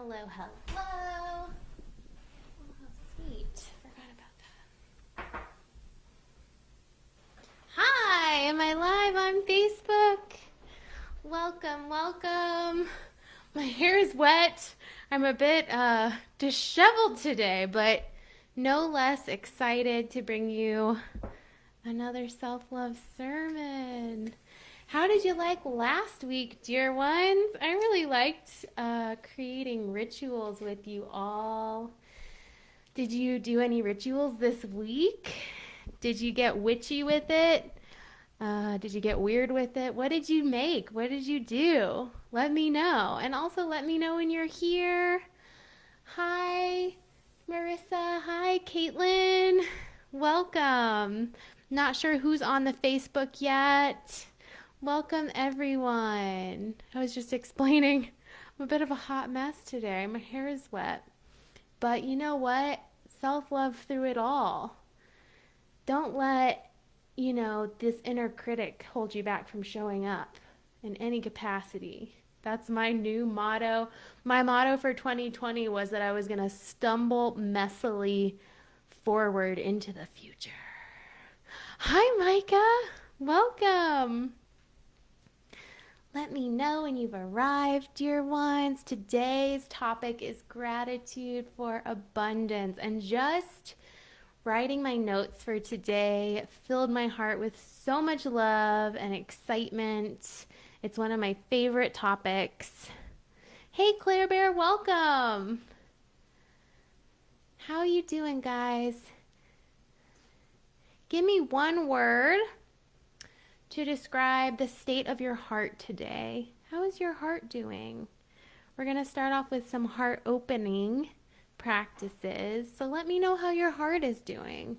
Hello, hello. Oh, how sweet. Forgot about that. Hi, am I live on Facebook? Welcome, welcome. My hair is wet. I'm a bit disheveled today, but no less excited to bring you another self-love sermon. How did you like last week, dear ones? I really liked creating rituals with you all. Did you do any rituals this week? Did you get witchy with it? Did you get weird with it? What did you make? What did you do? Let me know. And also let me know when you're here. Hi, Marissa. Hi, Caitlin. Welcome. Not sure who's on the Facebook yet. Welcome, everyone. I was just explaining I'm a bit of a hot mess today. My hair is wet. But you know what? Self-love through it all. Don't let, this inner critic hold you back from showing up in any capacity. That's my new motto. My motto for 2020 was that I was going to stumble messily forward into the future. Hi, Micah. Welcome. Let me know when you've arrived, dear ones. Today's topic is gratitude for abundance. And just writing my notes for today filled my heart with so much love and excitement. It's one of my favorite topics. Hey, Claire Bear, welcome. How are you doing, guys? Give me one word to describe the state of your heart today. How is your heart doing? We're going to start off with some heart opening practices. So let me know how your heart is doing.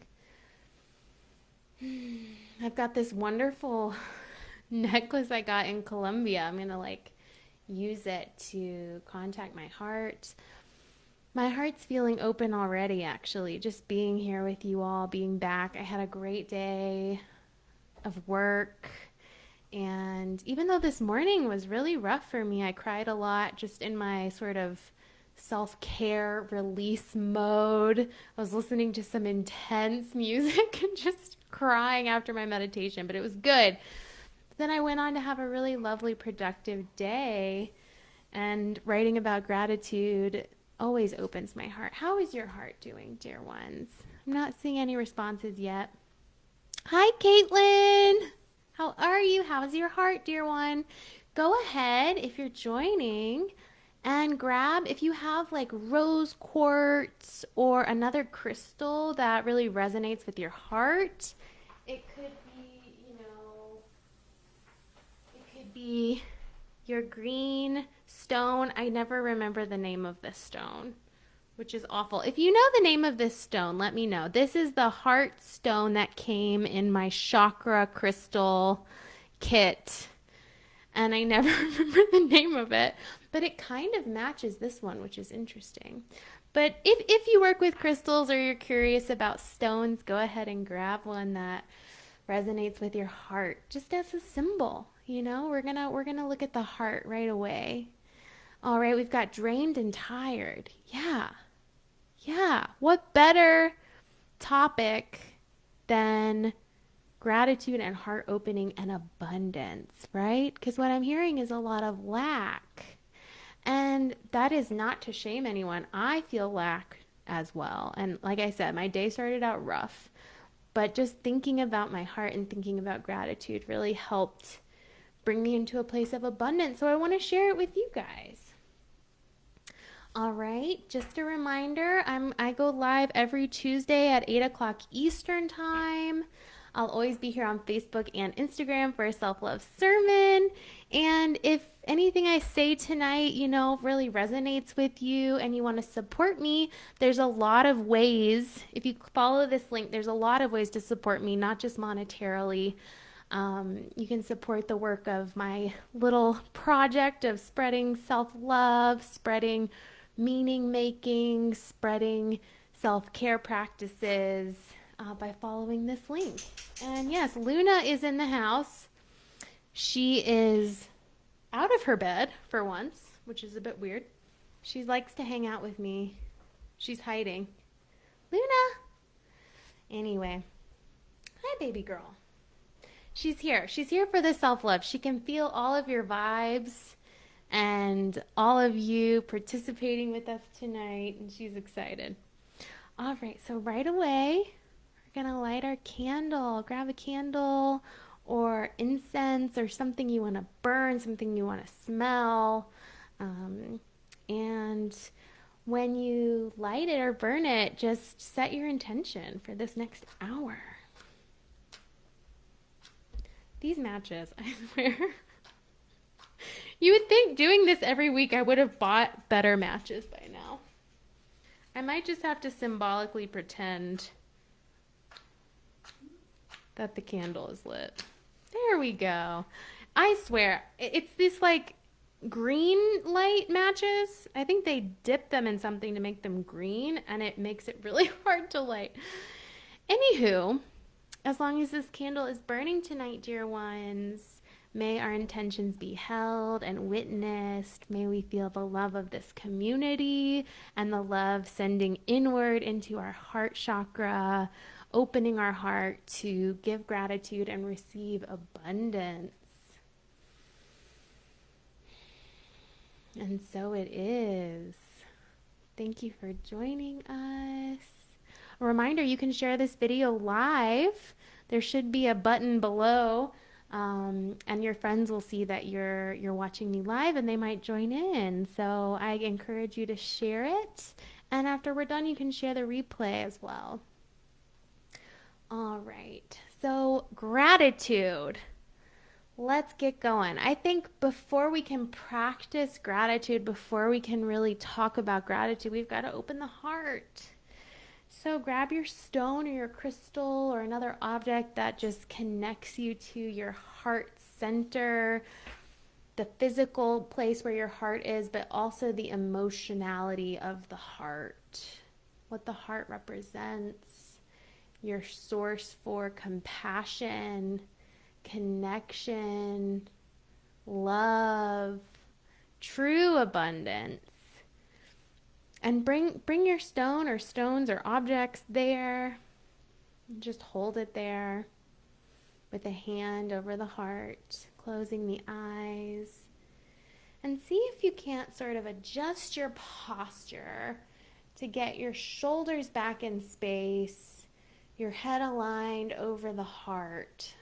I've got this wonderful necklace I got in Colombia. I'm going to use it to contact my heart. My heart's feeling open already, actually, just being here with you all, being back. I had a great day of work, and even though this morning was really rough for me, I cried a lot just in my sort of self-care release mode. I was listening to some intense music and just crying after my meditation, but it was good. Then I went on to have a really lovely, productive day, and writing about gratitude always opens my heart. How is your heart doing, dear ones? I'm not seeing any responses yet. Hi, Caitlin. How are you? How's your heart, dear one? Go ahead, if you're joining, and grab, if you have rose quartz or another crystal that really resonates with your heart. It could be, your green stone. I never remember the name of this stone, which is awful. If you know the name of this stone, let me know. This is the heart stone that came in my chakra crystal kit, and I never remember the name of it, but it kind of matches this one, which is interesting. But if you work with crystals or you're curious about stones, go ahead and grab one that resonates with your heart, just as a symbol. We're gonna look at the heart right away. All right, we've got drained and tired. Yeah, what better topic than gratitude and heart opening and abundance, right? Because what I'm hearing is a lot of lack. And that is not to shame anyone. I feel lack as well. And like I said, my day started out rough. But just thinking about my heart and thinking about gratitude really helped bring me into a place of abundance. So I want to share it with you guys. All right, just a reminder, I go live every Tuesday at 8 o'clock Eastern time. I'll always be here on Facebook and Instagram for a self-love sermon. And if anything I say tonight, really resonates with you and you want to support me, there's a lot of ways. If you follow this link, there's a lot of ways to support me, not just monetarily. You can support the work of my little project of spreading self-love, spreading meaning making, spreading self-care practices by following this link. And yes, Luna is in the house. She is out of her bed for once, which is a bit weird. She likes to hang out with me. She's hiding. Luna! Anyway. Hi, baby girl. She's here. She's here for the self-love. She can feel all of your vibes and all of you participating with us tonight, and she's excited. All right, so right away, we're going to light our candle. Grab a candle or incense or something you want to burn, something you want to smell. And when you light it or burn it, just set your intention for this next hour. These matches, I swear. You would think doing this every week I would have bought better matches by now. I might just have to symbolically pretend that the candle is lit. There we go. I swear, it's this like green light matches. I think they dip them in something to make them green, and it makes it really hard to light. Anywho, as long as this candle is burning tonight, dear ones, may our intentions be held and witnessed. May we feel the love of this community and the love sending inward into our heart chakra, opening our heart to give gratitude and receive abundance. And so it is. Thank you for joining us. A reminder, you can share this video live. There should be a button below, and your friends will see that you're watching me live, and they might join in. So I encourage you to share it. And after we're done, you can share the replay as well. All right. So gratitude. Let's get going. I think before we can practice gratitude, before we can really talk about gratitude, we've got to open the heart. So grab your stone or your crystal or another object that just connects you to your heart center, the physical place where your heart is, but also the emotionality of the heart, what the heart represents, your source for compassion, connection, love, true abundance. And bring your stone or stones or objects there. Just hold it there with a hand over the heart, closing the eyes. And see if you can't sort of adjust your posture to get your shoulders back in space, your head aligned over the heart.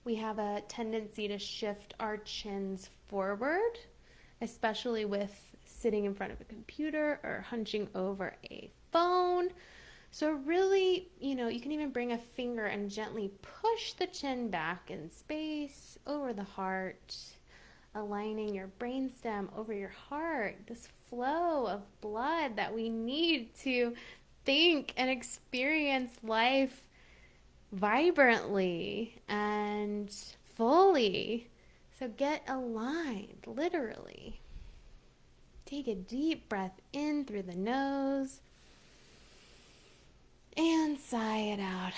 We have a tendency to shift our chins forward, especially with sitting in front of a computer or hunching over a phone. So really, you can even bring a finger and gently push the chin back in space over the heart, aligning your brainstem over your heart, this flow of blood that we need to think and experience life vibrantly and fully. So get aligned, literally. Take a deep breath in through the nose and sigh it out.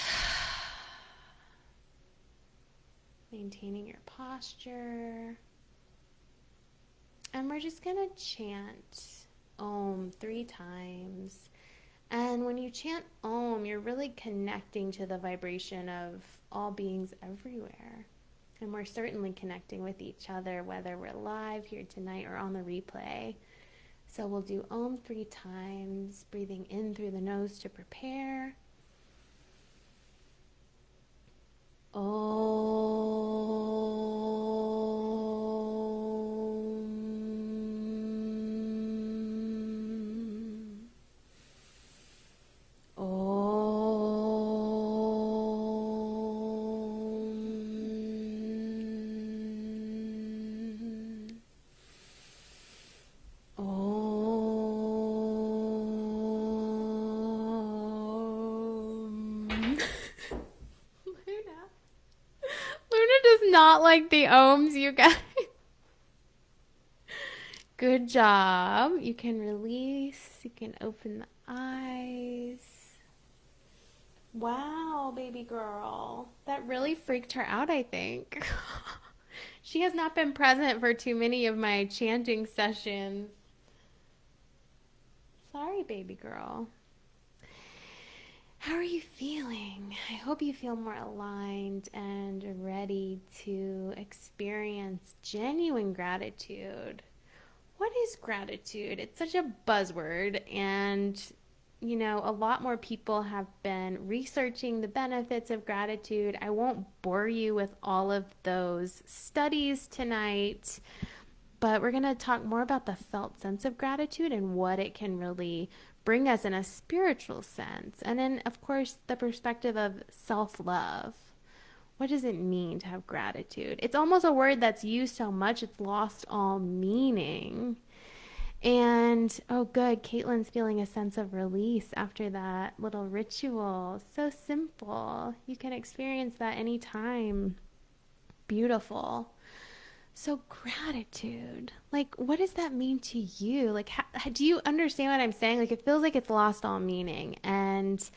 Maintaining your posture. And we're just going to chant Om 3 times. And when you chant Om, you're really connecting to the vibration of all beings everywhere. And we're certainly connecting with each other, whether we're live here tonight or on the replay. So we'll do Om 3 times, breathing in through the nose to prepare. Om. Luna does not like the ohms, you guys. Good job. You can release. You can open the eyes. Wow, baby girl. That really freaked her out, I think. She has not been present for too many of my chanting sessions. Sorry, baby girl. How are you feeling? I hope you feel more aligned and ready to experience genuine gratitude. What is gratitude? It's such a buzzword, and a lot more people have been researching the benefits of gratitude. I won't bore you with all of those studies tonight, but we're going to talk more about the felt sense of gratitude and what it can really bring us in a spiritual sense. And then, of course, the perspective of self love. What does it mean to have gratitude? It's almost a word that's used so much it's lost all meaning. And oh, good, Caitlin's feeling a sense of release after that little ritual. So simple. You can experience that anytime. Beautiful. So, gratitude, like, what does that mean to you? Like, do you understand what I'm saying? Like, it feels like it's lost all meaning. And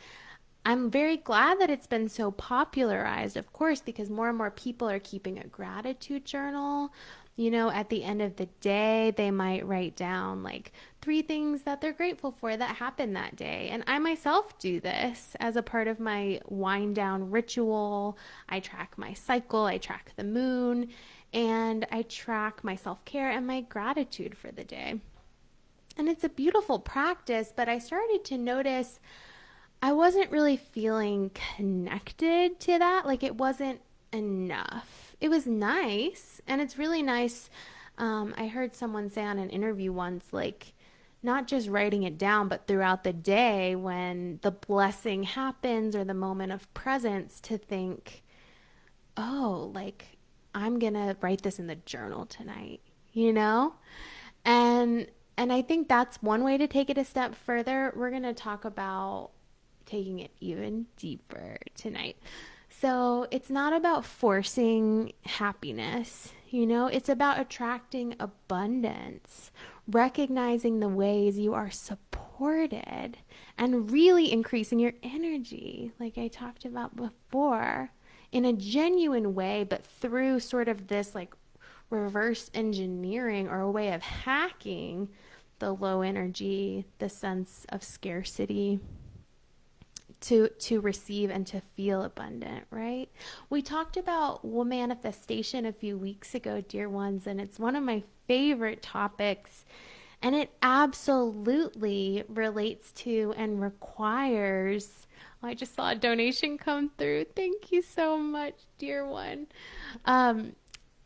I'm very glad that it's been so popularized, of course, because more and more people are keeping a gratitude journal. At the end of the day, they might write down like 3 things that they're grateful for that happened that day. And I myself do this as a part of my wind down ritual. I track my cycle, I track the moon, and I track my self care and my gratitude for the day. And it's a beautiful practice, but I started to notice I wasn't really feeling connected to that. Like it wasn't enough. It was nice, and it's really nice. I heard someone say on an interview once, like, not just writing it down, but throughout the day when the blessing happens or the moment of presence, to think, oh, like, I'm going to write this in the journal tonight, you know? And I think that's one way to take it a step further. We're going to talk about taking it even deeper tonight. So it's not about forcing happiness, it's about attracting abundance, recognizing the ways you are supported, and really increasing your energy, like I talked about before, in a genuine way, but through sort of this like reverse engineering or a way of hacking the low energy, the sense of scarcity, to receive and to feel abundant, right? We talked about manifestation a few weeks ago, dear ones, and it's one of my favorite topics, and it absolutely relates to and requires. I just saw a donation come through. Thank you so much, dear one.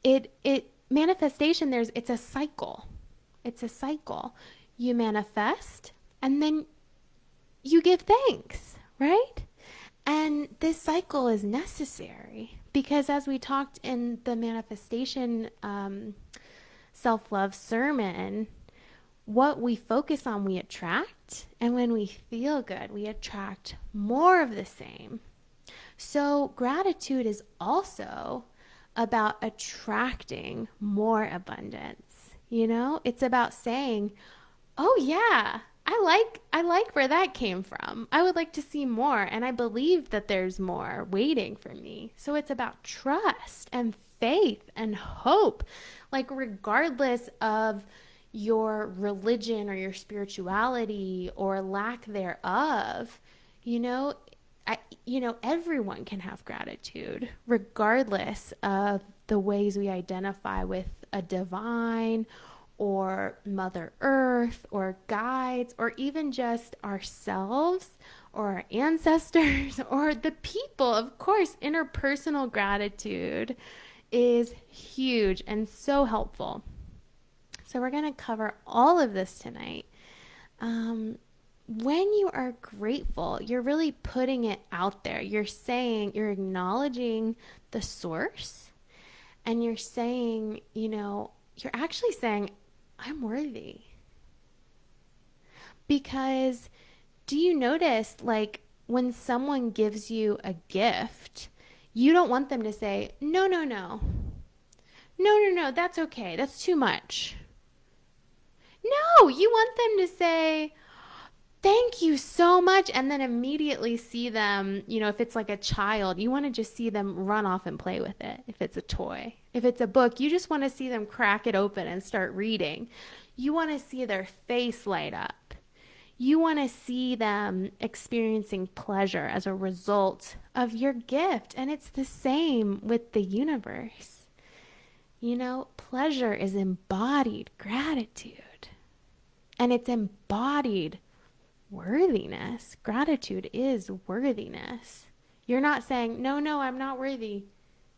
It manifestation, it's a cycle. It's a cycle. You manifest and then you give thanks, right? And this cycle is necessary because, as we talked in the manifestation self-love sermon, what we focus on, we attract. And when we feel good, we attract more of the same. So gratitude is also about attracting more abundance. It's about saying, oh yeah, I like where that came from. I would like to see more, and I believe that there's more waiting for me. So it's about trust and faith and hope. Like, regardless of your religion or your spirituality or lack thereof, everyone can have gratitude, regardless of the ways we identify with a divine or Mother Earth or guides, or even just ourselves or our ancestors or the people. Of course, interpersonal gratitude is huge and so helpful. So we're going to cover all of this tonight. When you are grateful, you're really putting it out there. You're acknowledging the source, and you're saying, you're actually saying, I'm worthy. Because do you notice, like, when someone gives you a gift, you don't want them to say, no, no, no. No, no, no, that's okay. That's too much. No, you want them to say, thank you so much. And then immediately see them, if it's like a child, you want to just see them run off and play with it. If it's a toy, if it's a book, you just want to see them crack it open and start reading. You want to see their face light up. You want to see them experiencing pleasure as a result of your gift. And it's the same with the universe. Pleasure is embodied gratitude, and it's embodied worthiness. Gratitude is worthiness. You're not saying, no, no, I'm not worthy.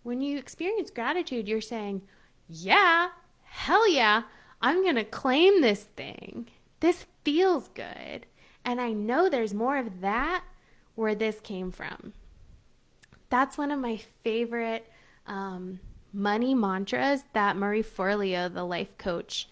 When you experience gratitude, you're saying, yeah, hell yeah, I'm going to claim this thing. This feels good. And I know there's more of that where this came from. That's one of my favorite money mantras that Marie Forleo, the life coach,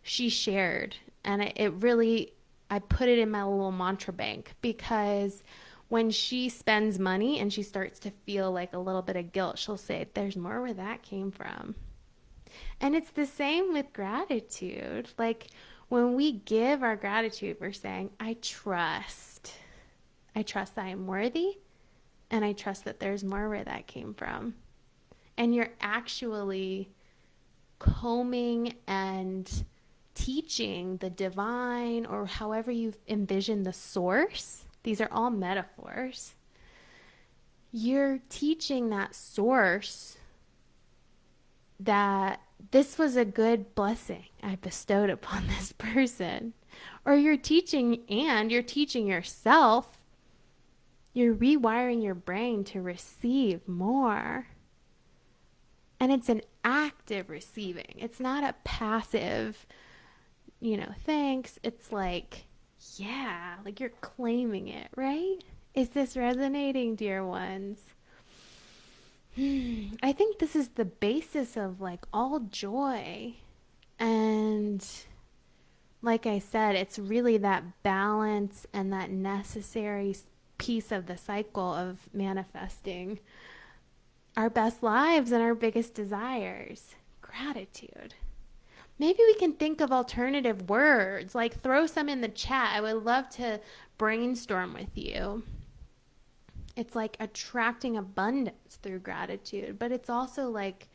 she shared. And it really, I put it in my little mantra bank because when she spends money and she starts to feel like a little bit of guilt, she'll say, there's more where that came from. And it's the same with gratitude. Like when we give our gratitude, we're saying, I trust. I trust that I am worthy, and I trust that there's more where that came from. And you're actually combing and teaching the divine, or however you've envisioned the source. These are all metaphors. You're teaching that source that this was a good blessing I bestowed upon this person. Or you're teaching yourself, you're rewiring your brain to receive more. And it's an active receiving. It's not a passive, thanks. It's like, yeah, like you're claiming it, right? Is this resonating, dear ones? I think this is the basis of like all joy. And like I said, it's really that balance and that necessary piece of the cycle of manifesting our best lives and our biggest desires. Gratitude. Maybe we can think of alternative words, like throw some in the chat. I would love to brainstorm with you. It's like attracting abundance through gratitude, but it's also like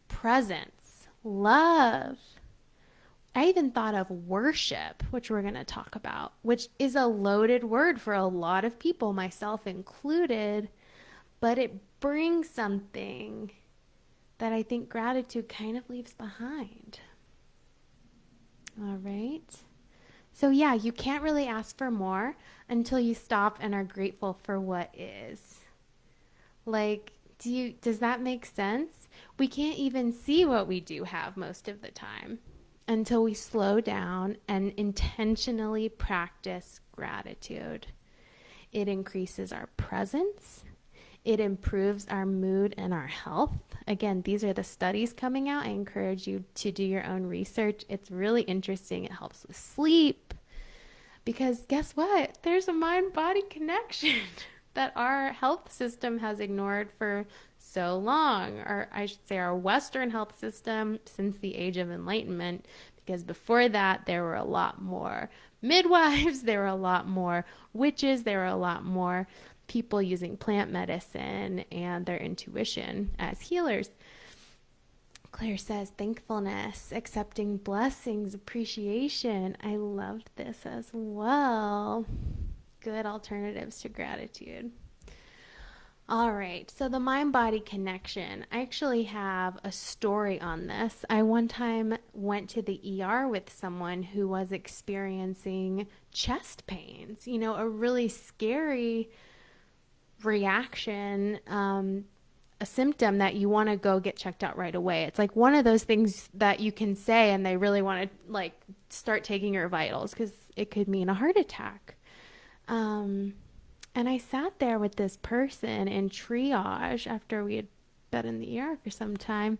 presence, love. I even thought of worship, which we're going to talk about, which is a loaded word for a lot of people, myself included, but it brings something that I think gratitude kind of leaves behind. All right. So yeah, you can't really ask for more until you stop and are grateful for what is. Like, does that make sense? We can't even see what we do have most of the time until we slow down and intentionally practice gratitude. It increases our presence. It improves our mood and our health. Again, these are the studies coming out. I encourage you to do your own research. It's really interesting. It helps with sleep. Because guess what? There's a mind-body connection that our health system has ignored for so long. Or I should say our Western health system since the Age of Enlightenment. Because before that, there were a lot more midwives. There were a lot more witches. There were a lot more people using plant medicine and their intuition as healers. Claire says, thankfulness, accepting blessings, appreciation. I loved this as well. Good alternatives to gratitude. All right, so the mind-body connection. I actually have a story on this. I one time went to the ER with someone who was experiencing chest pains, a really scary reaction, a symptom that you want to go get checked out right away. It's like one of those things that you can say and they really want to like start taking your vitals because it could mean a heart attack. And I sat there with this person in triage after we had been in the ER for some time,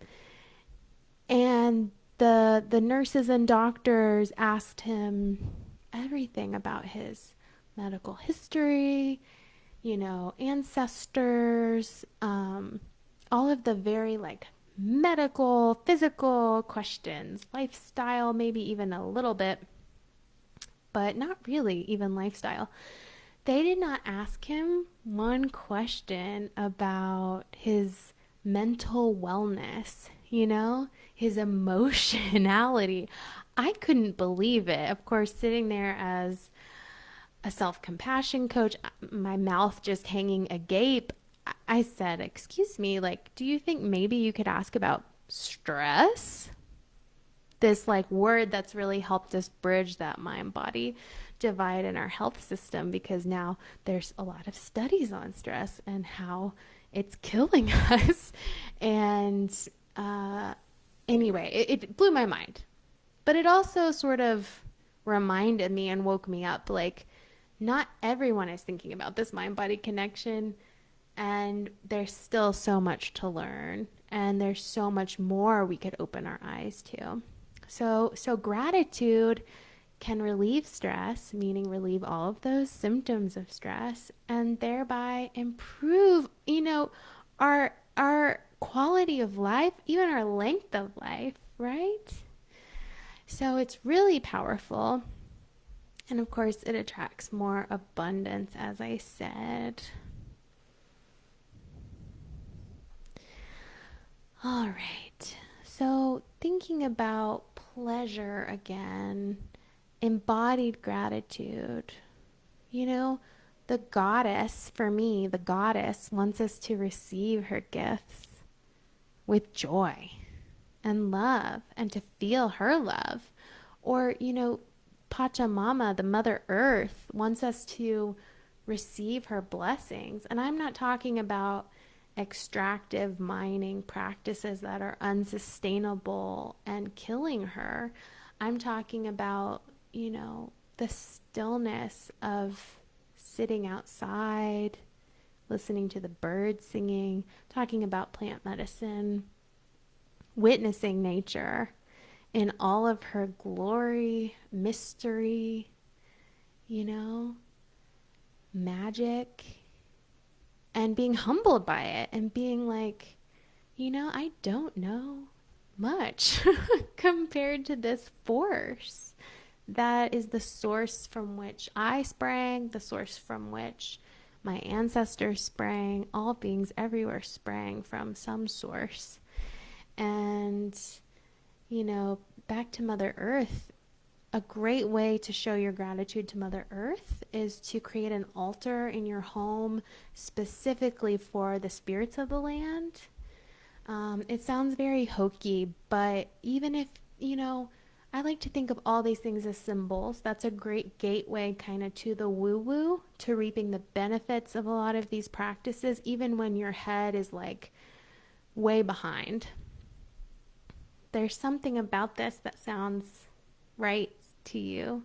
and the nurses and doctors asked him everything about his medical history, ancestors, all of the very like medical, physical questions, lifestyle, maybe even a little bit. but not really even lifestyle. They did not ask him one question about his mental wellness, his emotionality. I couldn't believe it. Of course, sitting there as a self compassion coach, my mouth just hanging agape, I said, "Excuse me, like, do you think maybe you could ask about stress?" This like word that's really helped us bridge that mind body divide in our health system, because now there's a lot of studies on stress and how it's killing us. And uh, anyway, it blew my mind. But it also sort of reminded me and woke me up like, not everyone is thinking about this mind body connection, and there's still so much to learn, and there's so much more we could open our eyes to. So gratitude can relieve stress, meaning relieve all of those symptoms of stress, and thereby improve, our quality of life, even our length of life, right? So it's really powerful. And of course, it attracts more abundance, as I said. All right. So, thinking about pleasure again, embodied gratitude. You know, the goddess, for me, the goddess wants us to receive her gifts with joy and love, and to feel her love. Or, Pachamama, the Mother Earth, wants us to receive her blessings. And I'm not talking about extractive mining practices that are unsustainable and killing her. I'm talking about, the stillness of sitting outside, listening to the birds singing, talking about plant medicine, witnessing nature in all of her glory, mystery, you know, magic, and being humbled by it and being like, I don't know much compared to this force that is the source from which I sprang, the source from which my ancestors sprang, all beings everywhere sprang from some source. And, back to Mother Earth, a great way to show your gratitude to Mother Earth is to create an altar in your home specifically for the spirits of the land. It sounds very hokey, but even if, I like to think of all these things as symbols. That's a great gateway kind of to the woo-woo, to reaping the benefits of a lot of these practices, even when your head is like way behind. There's something about this that sounds right to you.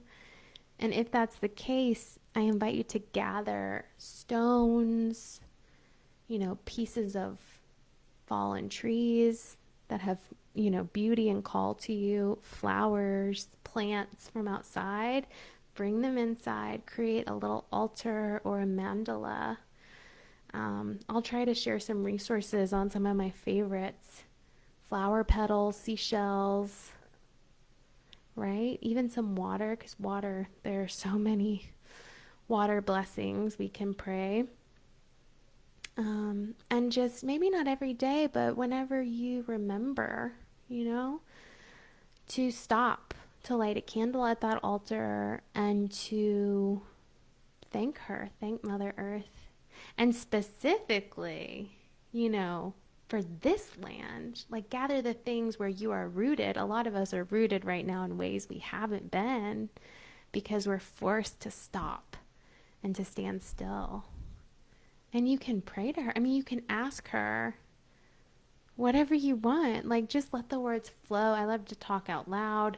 And if that's the case, I invite you to gather stones, pieces of fallen trees that have, beauty and call to you, flowers, plants from outside. Bring them inside, create a little altar or a mandala. I'll try to share some resources on some of my favorites. Flower petals, seashells, right? Even some water, because water, there are so many water blessings we can pray. And just maybe not every day, but whenever you remember, to stop, to light a candle at that altar and to thank her, thank Mother Earth. And specifically, for this land, like gather the things where you are rooted. A lot of us are rooted right now in ways we haven't been because we're forced to stop and to stand still. And you can pray to her. I mean, you can ask her whatever you want. Like, just let the words flow. I love to talk out loud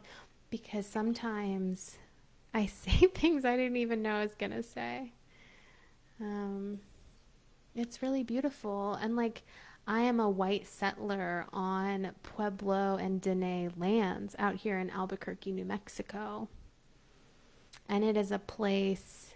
because sometimes I say things I didn't even know I was going to say. It's really beautiful. And like, I am a white settler on Pueblo and Dene lands out here in Albuquerque, New Mexico. And it is a place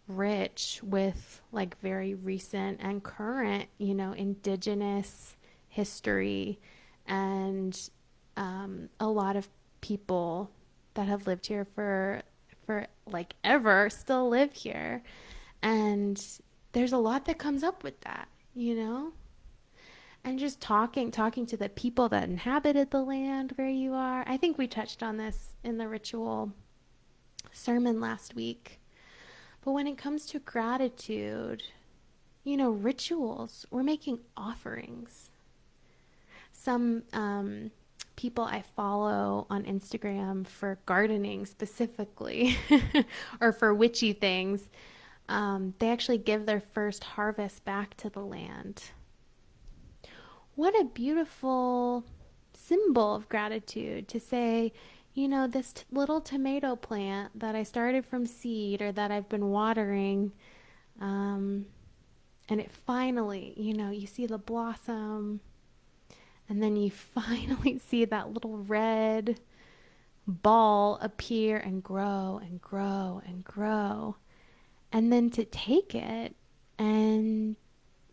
rich with like very recent and current, indigenous history, and a lot of people that have lived here for for like ever still live here. And there's a lot that comes up with that, you know? And just talking to the people that inhabited the land where you are. I think we touched on this in the ritual sermon last week. But when it comes to gratitude, you know, rituals, we're making offerings. Some people I follow on Instagram for gardening specifically or for witchy things, they actually give their first harvest back to the land. What a beautiful symbol of gratitude to say, you know, this little tomato plant that I started from seed or that I've been watering, and it finally, you know, you see the blossom, and then you finally see that little red ball appear and grow and grow and grow. And then to take it and,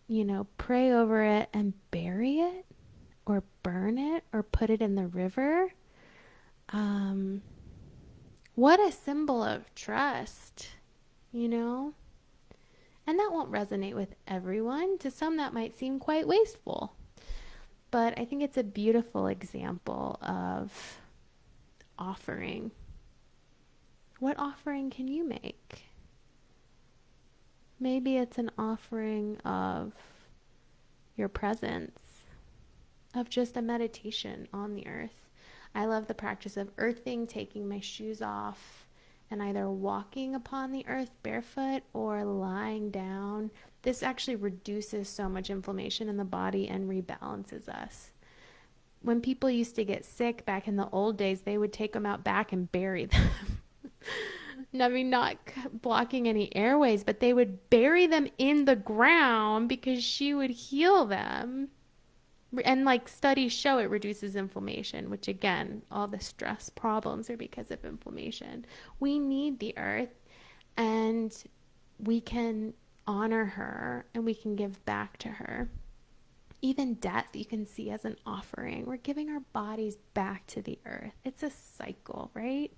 you know, pray over it and bury it or burn it or put it in the river. What a symbol of trust, you know? And that won't resonate with everyone. To some, that might seem quite wasteful. But I think it's a beautiful example of offering. What offering can you make? Maybe it's an offering of your presence, of just a meditation on the earth. I love the practice of earthing, taking my shoes off and either walking upon the earth barefoot or lying down. This actually reduces so much inflammation in the body and rebalances us. When people used to get sick back in the old days, they would take them out back and bury them. I mean, not blocking any airways, but they would bury them in the ground because she would heal them. And like studies show it reduces inflammation, which again, all the stress problems are because of inflammation. We need the earth, and we can honor her and we can give back to her. Even death you can see as an offering. We're giving our bodies back to the earth. It's a cycle, right?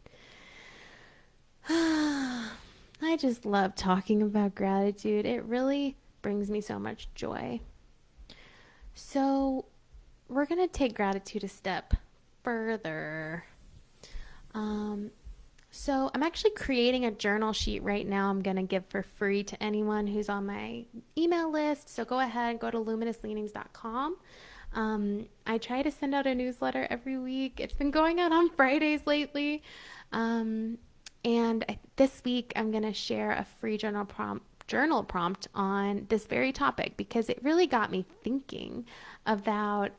I just love talking about gratitude. It really brings me so much joy. So we're going to take gratitude a step further. So I'm actually creating a journal sheet right now I'm going to give for free to anyone who's on my email list. So go ahead, go to luminousleanings.com. I try to send out a newsletter every week. It's been going out on Fridays lately. This week I'm going to share a free journal prompt on this very topic because it really got me thinking about,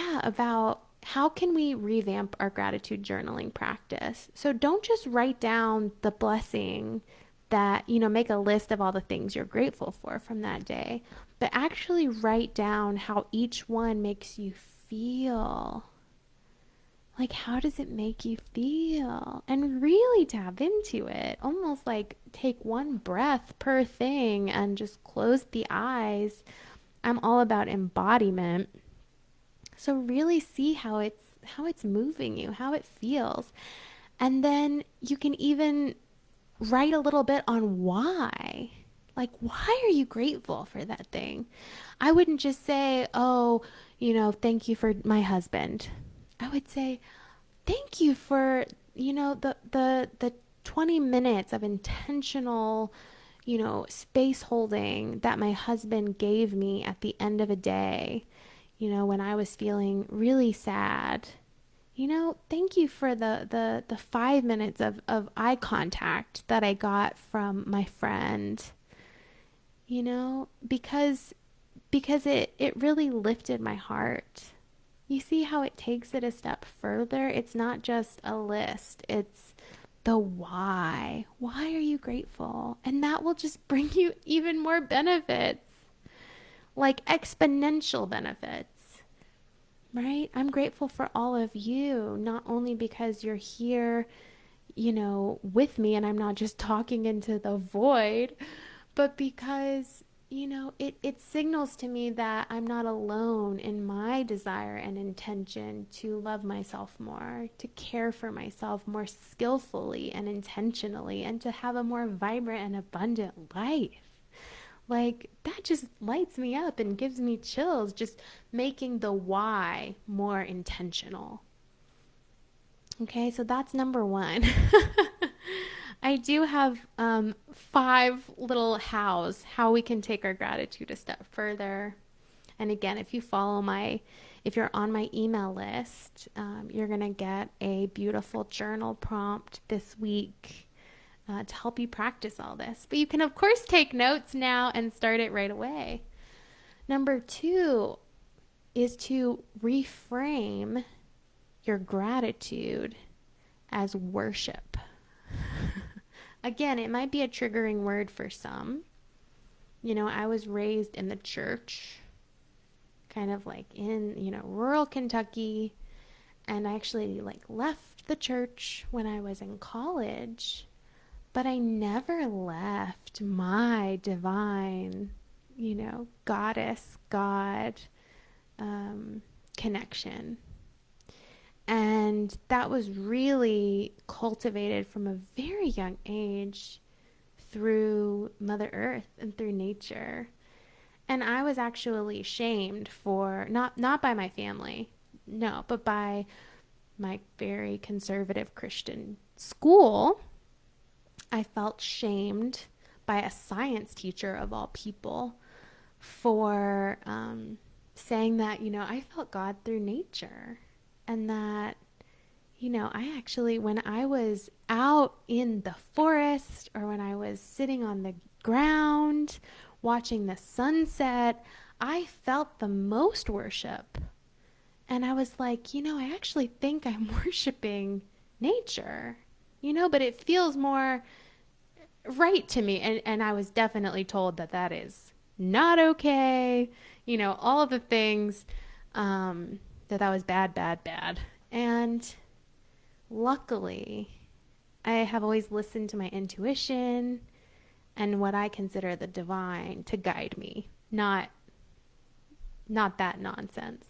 about how can we revamp our gratitude journaling practice. So don't just write down the blessing that, you know, make a list of all the things you're grateful for from that day, but actually write down how each one makes you feel. Like, how does it make you feel? And really tap into it. Almost like take one breath per thing and just close the eyes. I'm all about embodiment. So really see how it's moving you, how it feels. And then you can even write a little bit on why. Like, why are you grateful for that thing? I wouldn't just say, oh, you know, thank you for my husband. I would say, thank you for, you know, the 20 minutes of intentional, you know, space holding that my husband gave me at the end of a day, you know, when I was feeling really sad. You know, thank you for the 5 minutes of eye contact that I got from my friend, you know, because it really lifted my heart. You see how it takes it a step further? It's not just a list. It's the why. Why are you grateful? And that will just bring you even more benefits, like exponential benefits, right? I'm grateful for all of you, not only because you're here, you know, with me and I'm not just talking into the void, but because it signals to me that I'm not alone in my desire and intention to love myself more, to care for myself more skillfully and intentionally, and to have a more vibrant and abundant life. Like, that just lights me up and gives me chills, just making the why more intentional. Okay, so that's number one. I do have five little how we can take our gratitude a step further. And again, if you're on my email list, you're going to get a beautiful journal prompt this week to help you practice all this. But you can, of course, take notes now and start it right away. Number two is to reframe your gratitude as worship. Again, it might be a triggering word for some. I was raised in the church, kind of like in, rural Kentucky, and I actually like left the church when I was in college, but I never left my divine, goddess, God connection. And that was really cultivated from a very young age through Mother Earth and through nature. And I was actually shamed for not by my family, no, but by my very conservative Christian school. I felt shamed by a science teacher of all people for saying that, I felt God through nature. And that, I actually, when I was out in the forest or when I was sitting on the ground watching the sunset, I felt the most worship. And I was like, I actually think I'm worshiping nature, but it feels more right to me. And I was definitely told that that is not okay, all of the things. That was bad, bad, bad. And luckily, I have always listened to my intuition and what I consider the divine to guide me, not that nonsense.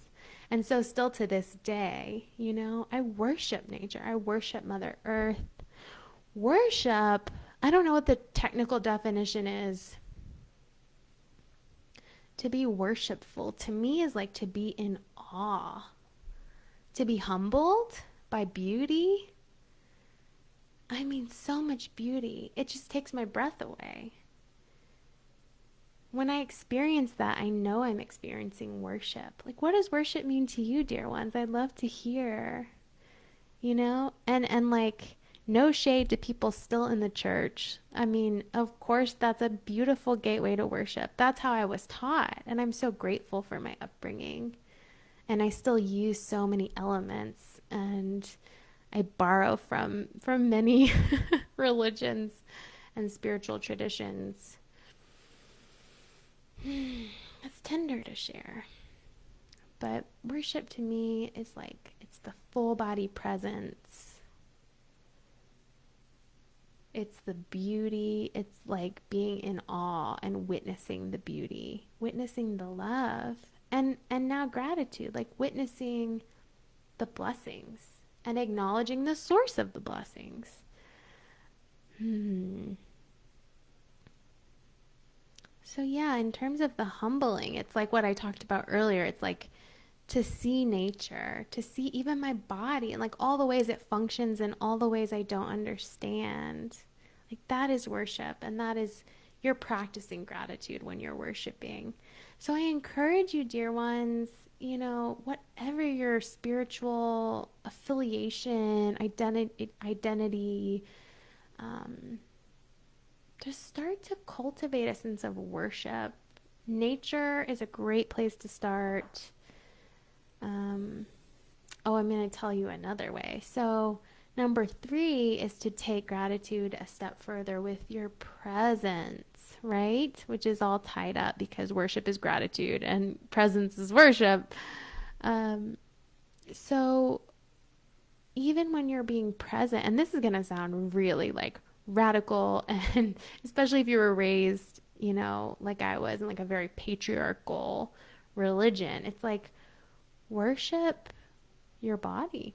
And so still to this day, I worship nature. I worship Mother Earth. Worship, I don't know what the technical definition is. To be worshipful to me is like to be in awe, to be humbled by beauty. I mean, so much beauty. It just takes my breath away. When I experience that, I know I'm experiencing worship. Like, what does worship mean to you, dear ones? I'd love to hear, and like, no shade to people still in the church. I mean, of course, that's a beautiful gateway to worship. That's how I was taught. And I'm so grateful for my upbringing. And I still use so many elements, and I borrow from many religions and spiritual traditions. It's tender to share. But worship to me is like, it's the full body presence. It's the beauty. It's like being in awe and witnessing the beauty, witnessing the love, and now gratitude, like witnessing the blessings and acknowledging the source of the blessings. So yeah, in terms of the humbling, it's like what I talked about earlier. It's like to see nature, to see even my body and like all the ways it functions and all the ways I don't understand. Like that is worship, and that is, you're practicing gratitude when you're worshiping. So I encourage you, dear ones, whatever your spiritual affiliation, identity, just start to cultivate a sense of worship. Nature is a great place to start. I'm going to tell you another way. So number 3 is to take gratitude a step further with your presence, right? Which is all tied up because worship is gratitude and presence is worship. So even when you're being present, and this is going to sound really like radical, and especially if you were raised like I was in like a very patriarchal religion. It's like worship your body.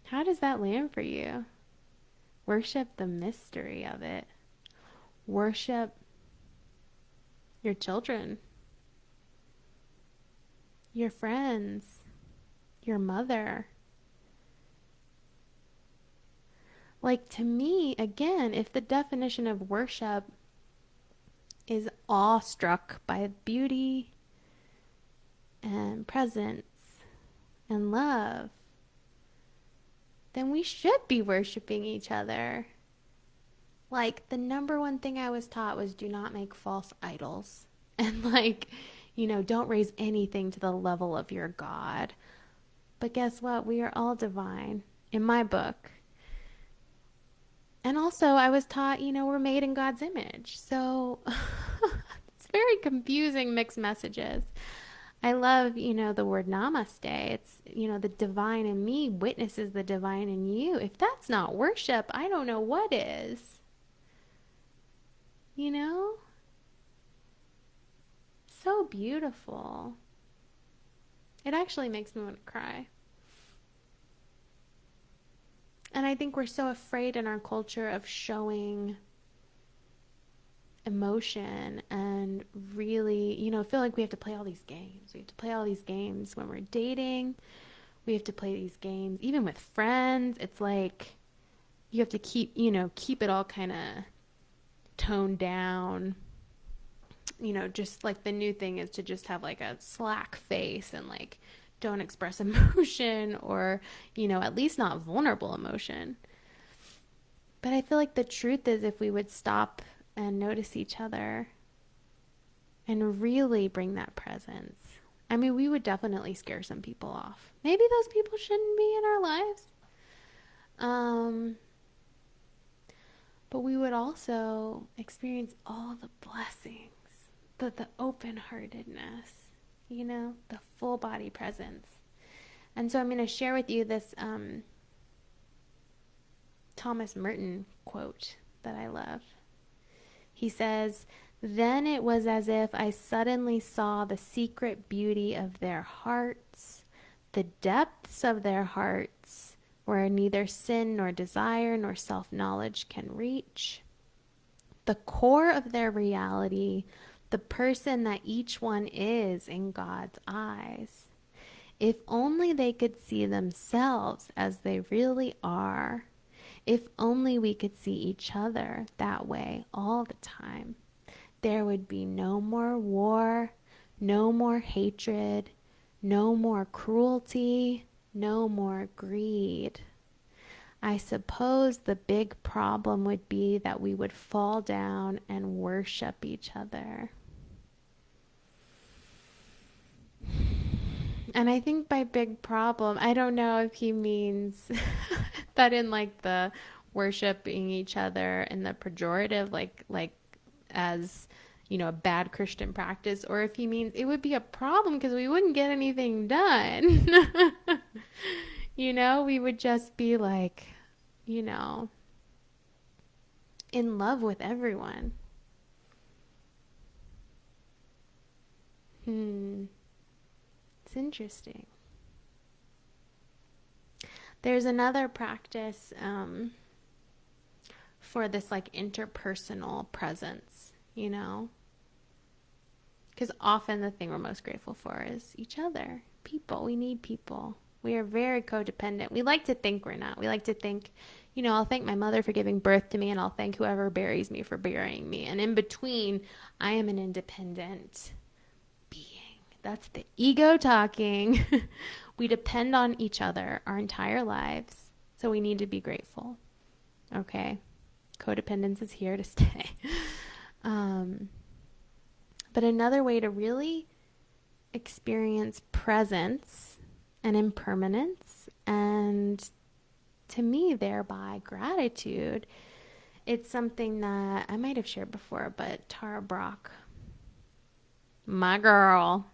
How does that land for you? Worship the mystery of it. Worship your children, your friends, your mother. Like, to me, again, if the definition of worship is awestruck by beauty and presence and love, then we should be worshiping each other. Like, the number one thing I was taught was do not make false idols. And, like, don't raise anything to the level of your God. But guess what? We are all divine in my book. And also, I was taught, we're made in God's image. So it's very confusing, mixed messages. I love, the word namaste. It's, the divine in me witnesses the divine in you. If that's not worship, I don't know what is. You know? So beautiful. It actually makes me want to cry. And I think we're so afraid in our culture of showing emotion and really, feel like we have to play all these games. We have to play all these games when we're dating. We have to play these games even with friends. It's like you have to keep it all kind of toned down. Just like the new thing is to just have like a slack face and like don't express emotion or, at least not vulnerable emotion. But I feel like the truth is if we would stop and notice each other and really bring that presence, I mean, we would definitely scare some people off. Maybe those people shouldn't be in our lives. But we would also experience all the blessings, the open-heartedness, the full body presence. And so I'm going to share with you this Thomas Merton quote that I love. He says, "Then it was as if I suddenly saw the secret beauty of their hearts, the depths of their hearts, where neither sin nor desire nor self-knowledge can reach. The core of their reality, the person that each one is in God's eyes. If only they could see themselves as they really are. If only we could see each other that way all the time. There would be no more war, no more hatred, no more cruelty, no more greed. I suppose the big problem would be that we would fall down and worship each other." And I think by big problem, I don't know if he means that in like the worshiping each other in the pejorative, like as, a bad Christian practice, or if he means it would be a problem because we wouldn't get anything done. We would just be like, in love with everyone. It's interesting. There's another practice for this like interpersonal presence, because often the thing we're most grateful for is each other, people. We need people. We are very codependent. We like to think we're not. We like to think, I'll thank my mother for giving birth to me, and I'll thank whoever buries me for burying me. And in between, I am an independent being. That's the ego talking. We depend on each other our entire lives, so we need to be grateful. Okay? Codependence is here to stay. But another way to really experience presence and impermanence, and to me, thereby gratitude, it's something that I might have shared before, but Tara Brach, my girl,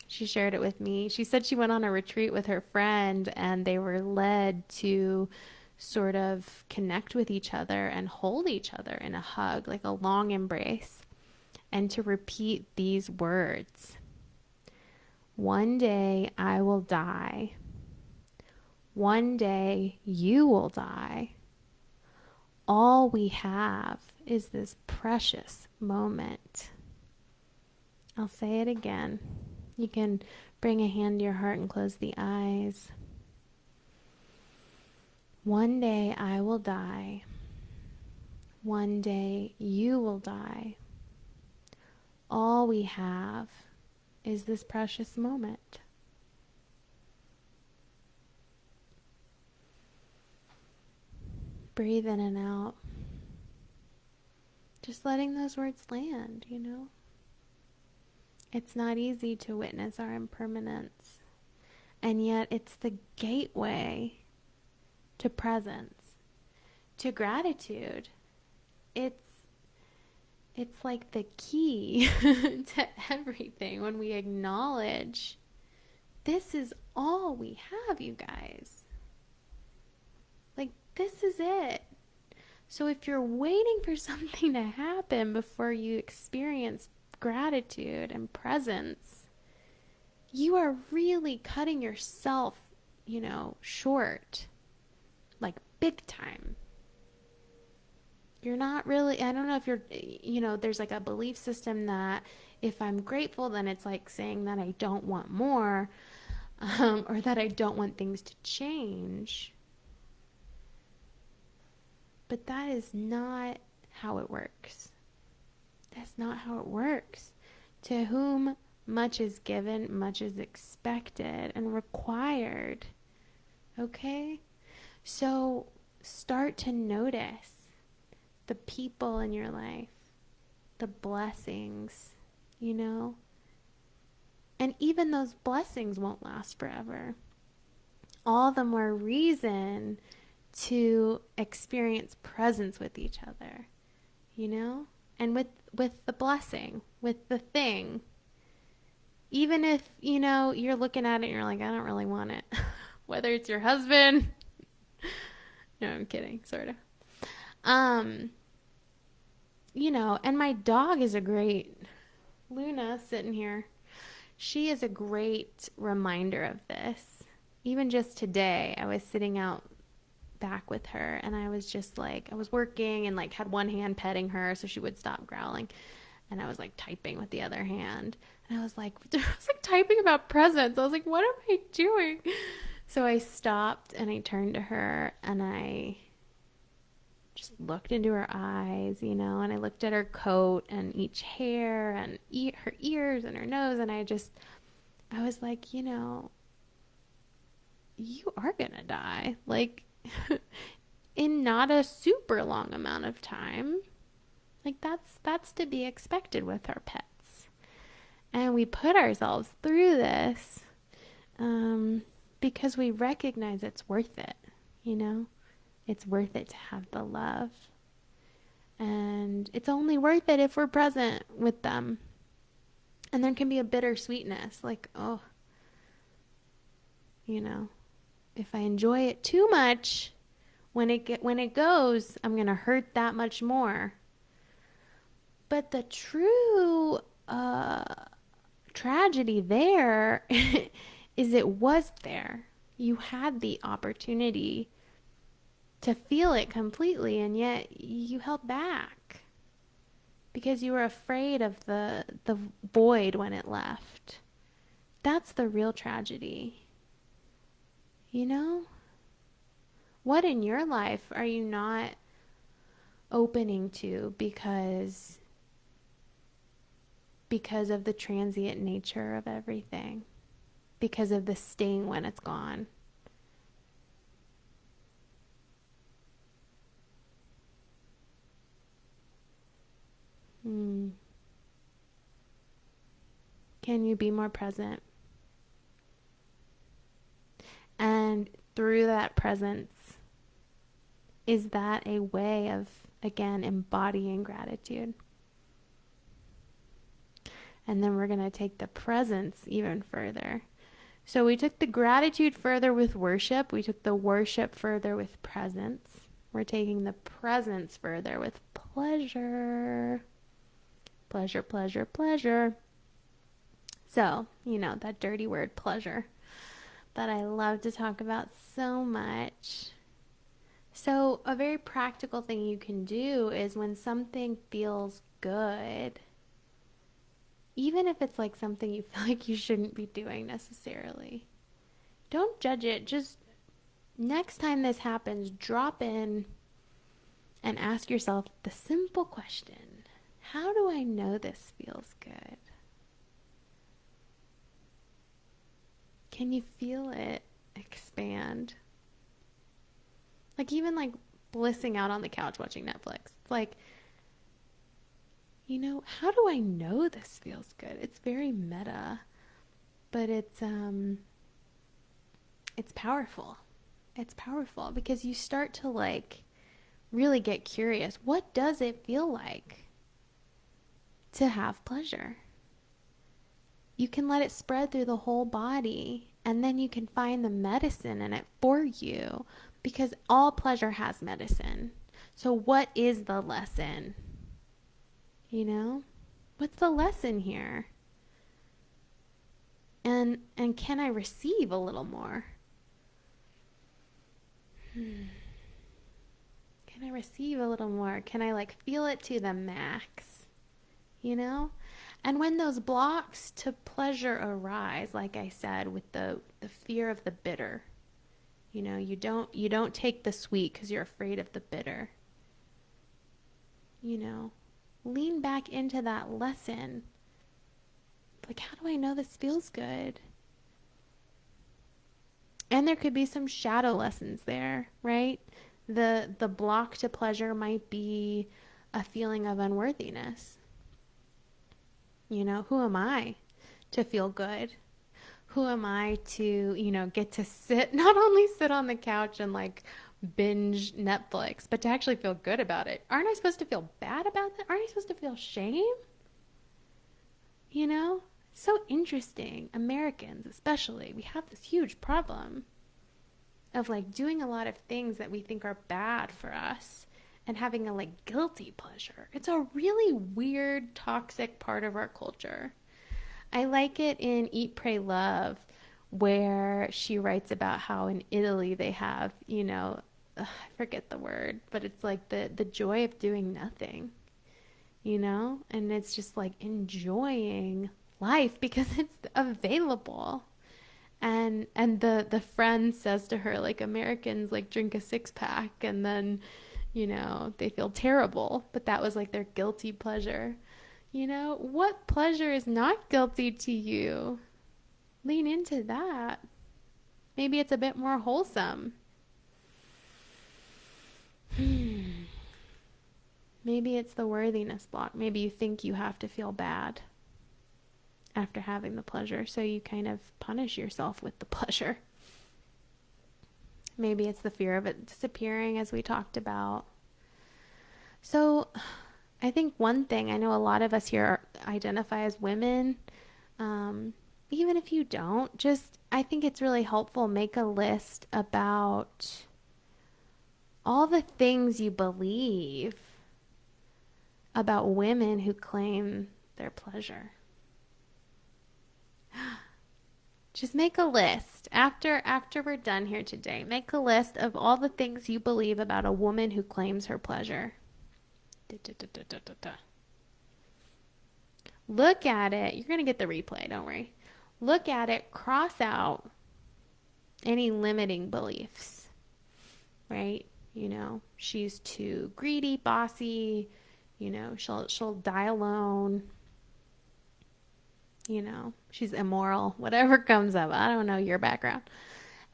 she shared it with me. She said she went on a retreat with her friend and they were led to sort of connect with each other and hold each other in a hug, like a long embrace, and to repeat these words. One day I will die. One day you will die. All we have is this precious moment. I'll say it again. You can bring a hand to your heart and close the eyes. One day I will die. One day you will die. All we have is this precious moment. Breathe in and out. Just letting those words land, you know. It's not easy to witness our impermanence, and yet it's the gateway to presence, to gratitude. It's like the key to everything when we acknowledge this is all we have, you guys. Like, this is it. So if you're waiting for something to happen before you experience gratitude and presence, you are really cutting yourself, short, like big time. You're not really, I don't know if there's like a belief system that if I'm grateful, then it's like saying that I don't want more, or that I don't want things to change. But that is not how it works. That's not how it works. To whom much is given, much is expected and required. Okay? So start to notice the people in your life, the blessings, and even those blessings won't last forever. All the more reason to experience presence with each other, and with the blessing, with the thing. Even if, you're looking at it and you're like, I don't really want it. Whether it's your husband. No, I'm kidding, sort of. And my dog is a great, Luna sitting here. She is a great reminder of this. Even just today, I was sitting out back with her and I was just like, I was working and like had one hand petting her so she would stop growling. And I was like typing with the other hand. And I was like typing about presents. I was like, what am I doing? So I stopped and I turned to her and I just looked into her eyes, and I looked at her coat and each hair and her ears and her nose. And I was like, you are gonna die. Like, in not a super long amount of time. Like, that's to be expected with our pets. And we put ourselves through this because we recognize it's worth it, It's worth it to have the love. And it's only worth it if we're present with them. And there can be a bittersweetness, like, if I enjoy it too much, when it goes, I'm going to hurt that much more. But the true tragedy there is it was there. You had the opportunity to feel it completely, and yet you held back because you were afraid of the void when it left. That's the real tragedy. What in your life are you not opening to because of the transient nature of everything, because of the sting when it's gone? Can you be more present? And through that presence, is that a way of, again, embodying gratitude? And then we're going to take the presence even further. So we took the gratitude further with worship. We took the worship further with presence. We're taking the presence further with pleasure. Pleasure, pleasure, pleasure. So, that dirty word, pleasure, that I love to talk about so much. So, a very practical thing you can do is when something feels good, even if it's like something you feel like you shouldn't be doing necessarily, don't judge it. Just next time this happens, drop in and ask yourself the simple question: how do I know this feels good? Can you feel it expand? Like even like blissing out on the couch watching Netflix. It's like, how do I know this feels good? It's very meta, but it's powerful. It's powerful because you start to like really get curious. What does it feel like to have pleasure? You can let it spread through the whole body, and then you can find the medicine in it for you, because all pleasure has medicine. So what is the lesson? What's the lesson here? And can I receive a little more? Can I receive a little more? Can I like feel it to the max? And when those blocks to pleasure arise, like I said, with the fear of the bitter, you don't take the sweet because you're afraid of the bitter. Lean back into that lesson. Like, how do I know this feels good? And there could be some shadow lessons there, right? The block to pleasure might be a feeling of unworthiness. Who am I to feel good? Who am I to, get to not only sit on the couch and like binge Netflix, but to actually feel good about it? Aren't I supposed to feel bad about that? Aren't I supposed to feel shame? So interesting. Americans, especially, we have this huge problem of like doing a lot of things that we think are bad for us and having a like guilty pleasure. It's a really weird, toxic part of our culture. I like it in Eat, Pray, Love, where she writes about how in Italy they have, I forget the word, but it's like the joy of doing nothing, and it's just like enjoying life because it's available. And the friend says to her, like, Americans like drink a 6-pack and then they feel terrible, but that was like their guilty pleasure. What pleasure is not guilty to you? Lean into that. Maybe it's a bit more wholesome. Maybe it's the worthiness block. Maybe you think you have to feel bad after having the pleasure, so you kind of punish yourself with the pleasure. Maybe it's the fear of it disappearing, as we talked about. So I think one thing, I know a lot of us here identify as women. Even if you don't, just, I think it's really helpful. Make a list about all the things you believe about women who claim their pleasure. Just make a list. After we're done here today, make a list of all the things you believe about a woman who claims her pleasure. Look at it. You're going to get the replay, don't worry. Look at it, cross out any limiting beliefs, right? She's too greedy, bossy, she'll die alone. She's immoral, whatever comes up. I don't know your background.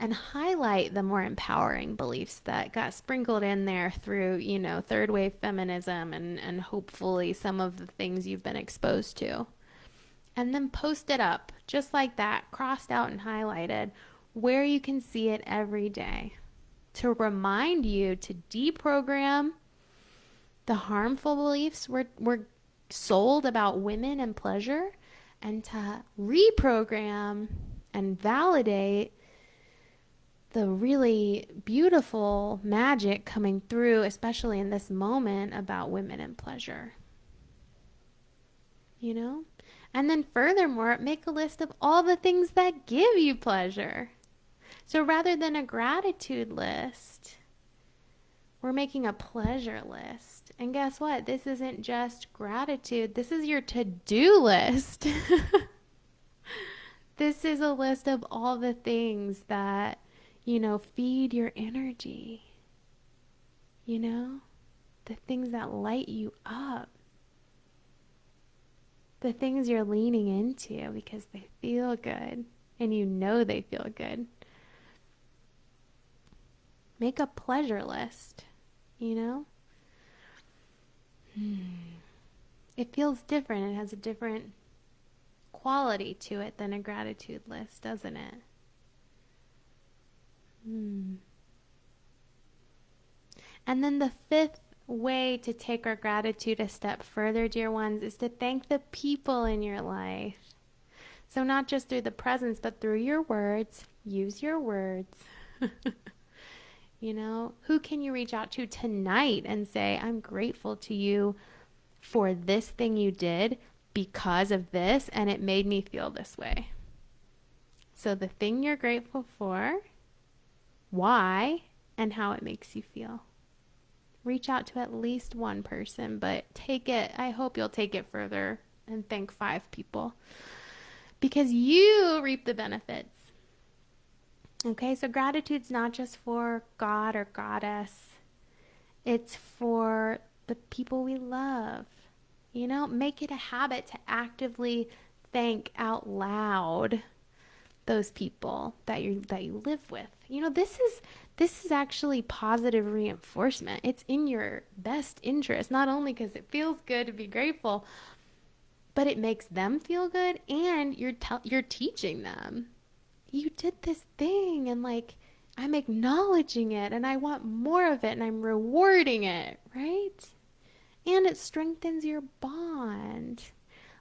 And highlight the more empowering beliefs that got sprinkled in there through, third wave feminism and hopefully some of the things you've been exposed to. And then post it up just like that, crossed out and highlighted, where you can see it every day to remind you to deprogram the harmful beliefs we're sold about women and pleasure, and to reprogram and validate the really beautiful magic coming through, especially in this moment about women and pleasure. You know? And then furthermore, make a list of all the things that give you pleasure. So rather than a gratitude list, we're making a pleasure list. And guess what? This isn't just gratitude. This is your to-do list. This is a list of all the things that, feed your energy. The things that light you up. The things you're leaning into because they feel good and they feel good. Make a pleasure list, It feels different. It has a different quality to it than a gratitude list, doesn't it? And then the fifth way to take our gratitude a step further, dear ones, is to thank the people in your life. So not just through the presence, but through your words. Use your words. Who can you reach out to tonight and say, I'm grateful to you for this thing you did because of this, and it made me feel this way. So the thing you're grateful for, why, and how it makes you feel. Reach out to at least one person, but I hope you'll take it further and thank 5 people because you reap the benefits. Okay, so gratitude's not just for God or goddess. It's for the people we love. Make it a habit to actively thank out loud those people that you live with. This is actually positive reinforcement. It's in your best interest, not only because it feels good to be grateful, but it makes them feel good, and you're teaching them. You did this thing, and I'm acknowledging it, and I want more of it, and I'm rewarding it, right? And it strengthens your bond.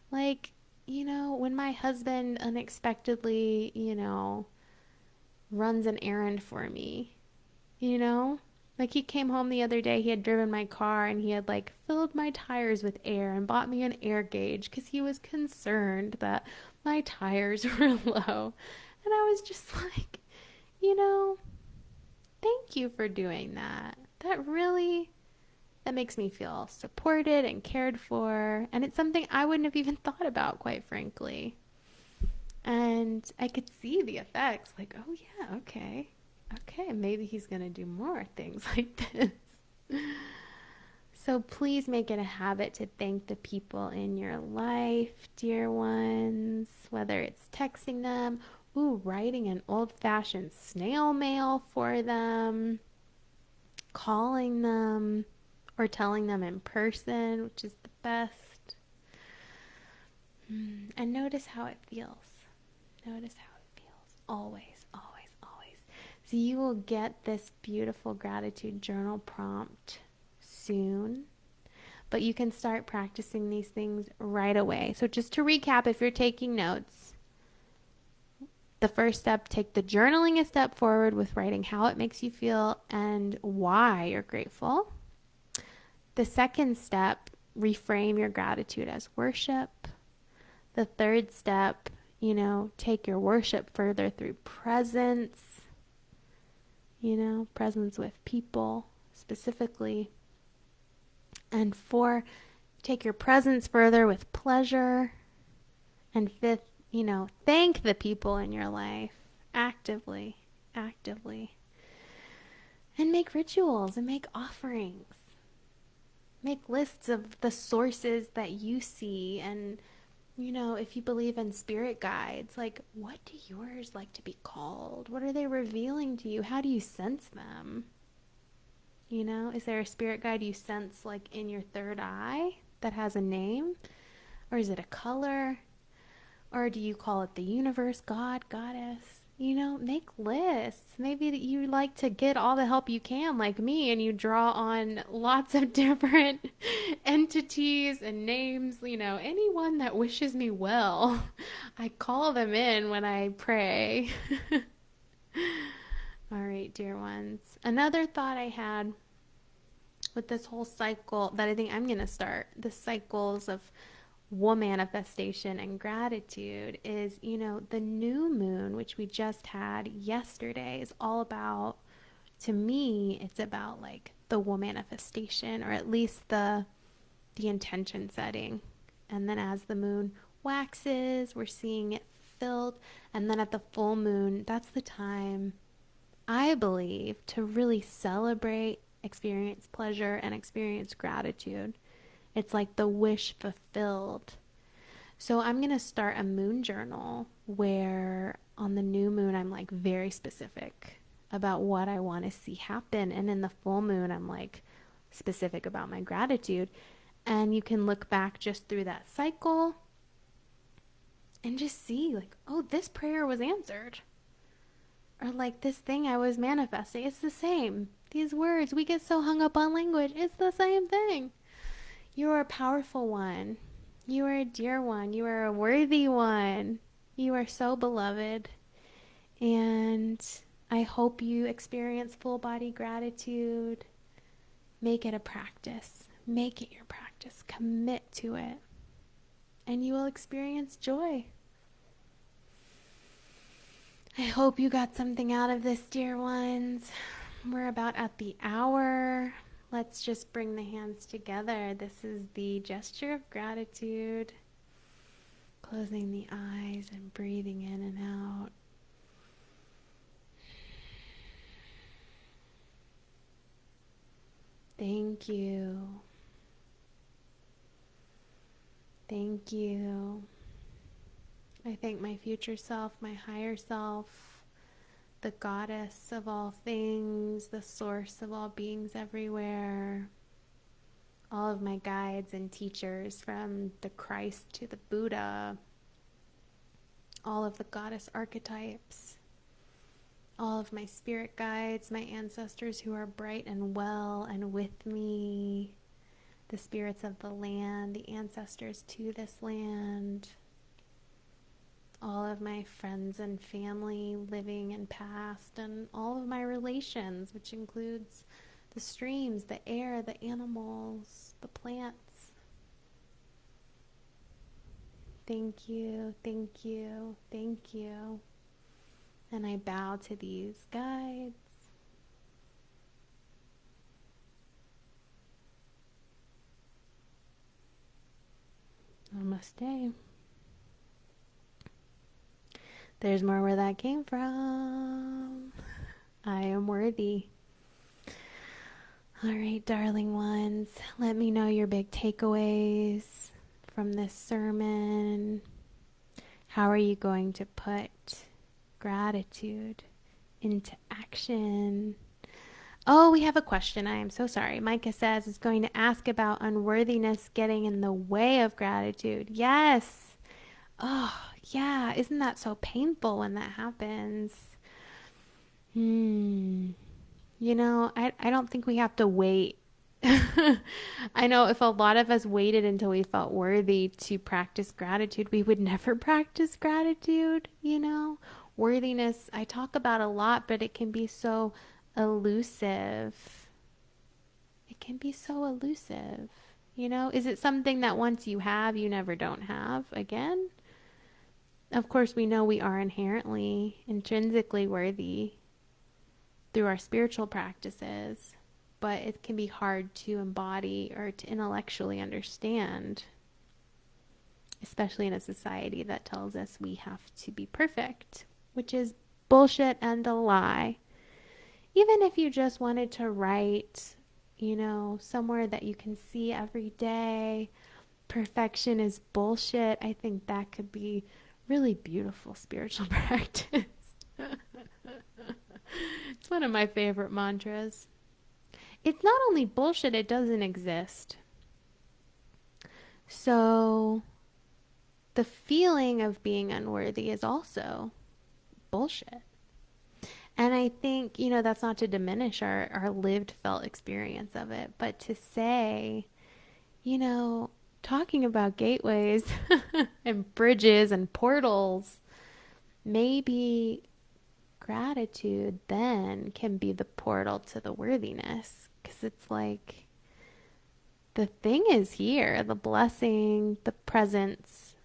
When my husband unexpectedly, runs an errand for me, he came home the other day, he had driven my car, and he had filled my tires with air and bought me an air gauge because he was concerned that my tires were low. And I was just thank you for doing that. That makes me feel supported and cared for. And it's something I wouldn't have even thought about, quite frankly. And I could see the effects, oh yeah, okay, maybe he's going to do more things like this. So please make it a habit to thank the people in your life, dear ones, whether it's texting them, writing an old-fashioned snail mail for them, calling them, or telling them in person, which is the best. And notice how it feels. Notice how it feels. Always, always, always. So you will get this beautiful gratitude journal prompt soon, but you can start practicing these things right away. So just to recap, if you're taking notes, the first step, take the journaling a step forward with writing how it makes you feel and why you're grateful. The second step, reframe your gratitude as worship. The third step, take your worship further through presence, presence with people specifically. And 4, take your presence further with pleasure. And 5th, thank the people in your life actively. And make rituals and make offerings. Make lists of the sources that you see, and if you believe in spirit guides, what do yours like to be called? What are they revealing to you? How do you sense them? Is there a spirit guide you sense in your third eye that has a name? Or is it a color? Or do you call it the universe, God, goddess? Make lists. Maybe that you like to get all the help you can, like me, and you draw on lots of different entities and names, anyone that wishes me well. I call them in when I pray. All right, dear ones. Another thought I had with this whole cycle that I think I'm going to start, the cycles of manifestation and gratitude is, the new moon, which we just had yesterday, is all about, to me, it's about like the wool manifestation, or at least the intention setting. And then as the moon waxes, we're seeing it fulfilled. And then at the full moon, that's the time, I believe, to really celebrate, experience pleasure, and experience gratitude. It's like the wish fulfilled. So I'm going to start a moon journal where on the new moon, I'm like very specific about what I want to see happen. And in the full moon, I'm like specific about my gratitude. And you can look back just through that cycle and just see, like, oh, this prayer was answered. Or like this thing I was manifesting. It's the same. These words, we get so hung up on language. It's the same thing. You are a powerful one. You are a dear one. You are a worthy one. You are so beloved. And I hope you experience full body gratitude. Make it a practice. Make it your practice. Commit to it. And you will experience joy. I hope you got something out of this, dear ones. We're about at the hour. Let's just bring the hands together. This is the gesture of gratitude. Closing the eyes and breathing in and out. Thank you. Thank you. I thank my future self, my higher self, the goddess of all things, the source of all beings everywhere, all of my guides and teachers from the Christ to the Buddha, all of the goddess archetypes, all of my spirit guides, my ancestors who are bright and well and with me, the spirits of the land, the ancestors to this land, all of my friends and family living and past, and all of my relations, which includes the streams, the air, the animals, the plants. Thank you, thank you, thank you. And I bow to these guides. Namaste. There's more where that came from. I am worthy. All right, darling ones, let me know your big takeaways from this sermon. How are you going to put gratitude into action? Oh, we have a question. I am so sorry. Micah says is going to ask about unworthiness getting in the way of gratitude. Yes. Oh, yeah. Isn't that so painful when that happens? I don't think we have to wait. I know if a lot of us waited until we felt worthy to practice gratitude, we would never practice gratitude. Worthiness, I talk about a lot, but it can be so elusive. It can be so elusive. Is it something that once you have, you never don't have again? Of course, we know we are inherently, intrinsically worthy through our spiritual practices, but it can be hard to embody or to intellectually understand, especially in a society that tells us we have to be perfect, which is bullshit and a lie. Even if you just wanted to write, somewhere that you can see every day, perfection is bullshit, I think that could be really beautiful spiritual practice. It's one of my favorite mantras. It's not only bullshit, it doesn't exist. So the feeling of being unworthy is also bullshit. And I think, that's not to diminish our lived felt experience of it, but to say, you know, talking about gateways and bridges and portals, maybe gratitude then can be the portal to the worthiness. Because it's like the thing is here, the blessing, the presence,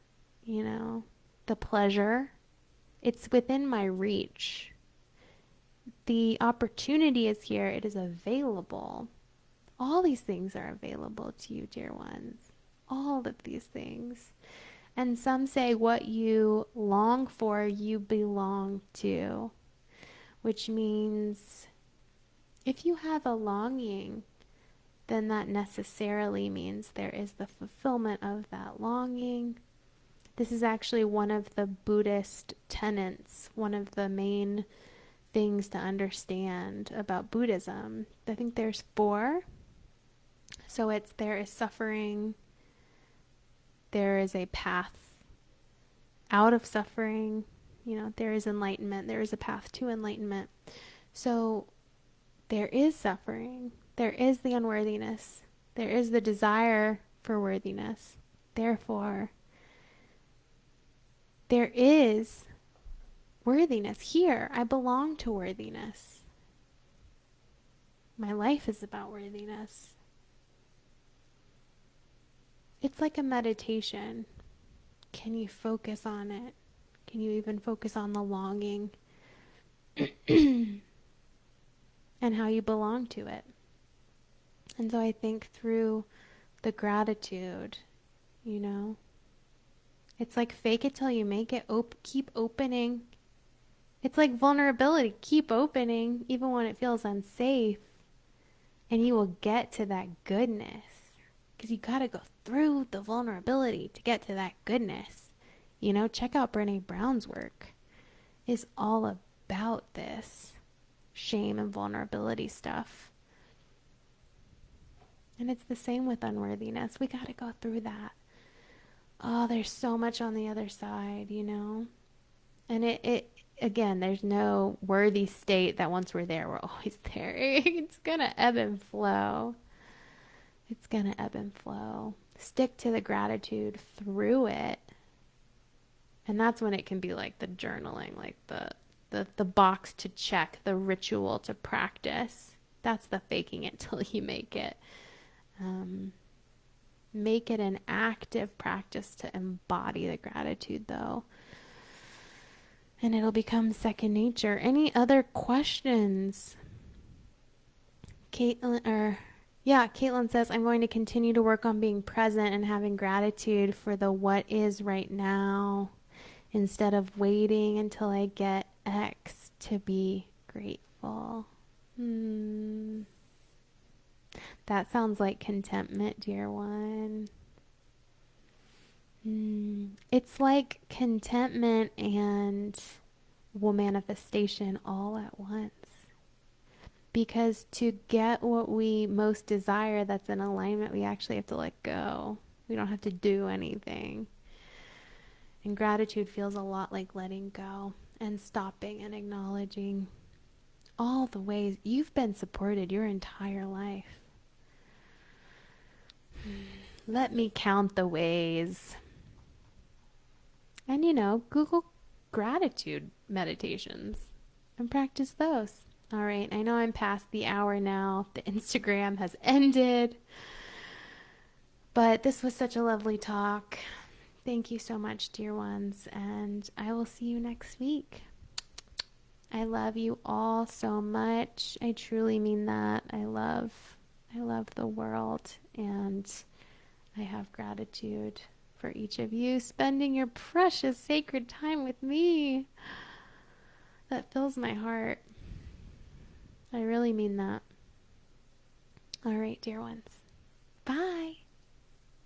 the pleasure. It's within my reach. The opportunity is here, it is available. All these things are available to you, dear ones. All of these things. And some say what you long for, you belong to, which means if you have a longing, then that necessarily means there is the fulfillment of that longing. This is actually one of the Buddhist tenets, one of the main things to understand about Buddhism. I think there's 4. So there is suffering, there is a path out of suffering, there is enlightenment, there is a path to enlightenment. So there is suffering, there is the unworthiness, there is the desire for worthiness. Therefore, there is worthiness here. I belong to worthiness. My life is about worthiness. It's like a meditation. Can you focus on it? Can you even focus on the longing and how you belong to it? And so I think through the gratitude, it's like fake it till you make it. Keep opening. It's like vulnerability. Keep opening even when it feels unsafe. And you will get to that goodness. Because you got to go through the vulnerability to get to that goodness. Check out Brene Brown's work. It's all about this shame and vulnerability stuff. And it's the same with unworthiness. We got to go through that. Oh, there's so much on the other side, And it again, there's no worthy state that once we're there, we're always there. It's going to ebb and flow. It's going to ebb and flow. Stick to the gratitude through it. And that's when it can be like the journaling, like the box to check, the ritual to practice. That's the faking it till you make it. Make it an active practice to embody the gratitude, though. And it'll become second nature. Any other questions? Caitlin says, I'm going to continue to work on being present and having gratitude for the what is right now instead of waiting until I get X to be grateful. That sounds like contentment, dear one. It's like contentment and manifestation all at once. Because to get what we most desire that's in alignment, we actually have to let go. We don't have to do anything. And gratitude feels a lot like letting go and stopping and acknowledging all the ways you've been supported your entire life. Let me count the ways. And Google gratitude meditations and practice those. All right, I know I'm past the hour now. The Instagram has ended. But this was such a lovely talk. Thank you so much, dear ones, and I will see you next week. I love you all so much. I truly mean that. I love the world, and I have gratitude for each of you spending your precious sacred time with me. That fills my heart. I really mean that. All right, dear ones. Bye.